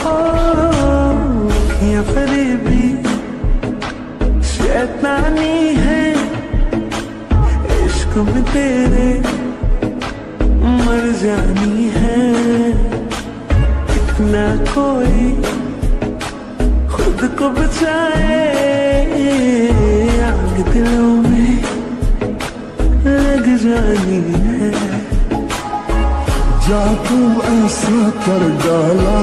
हो या फरेबी शैतानी है इश्क में तेरे मर जानी है। इतना कोई खुद को बचाए आग दिलों में लग जानी है। जा तू ऐसा कर डाला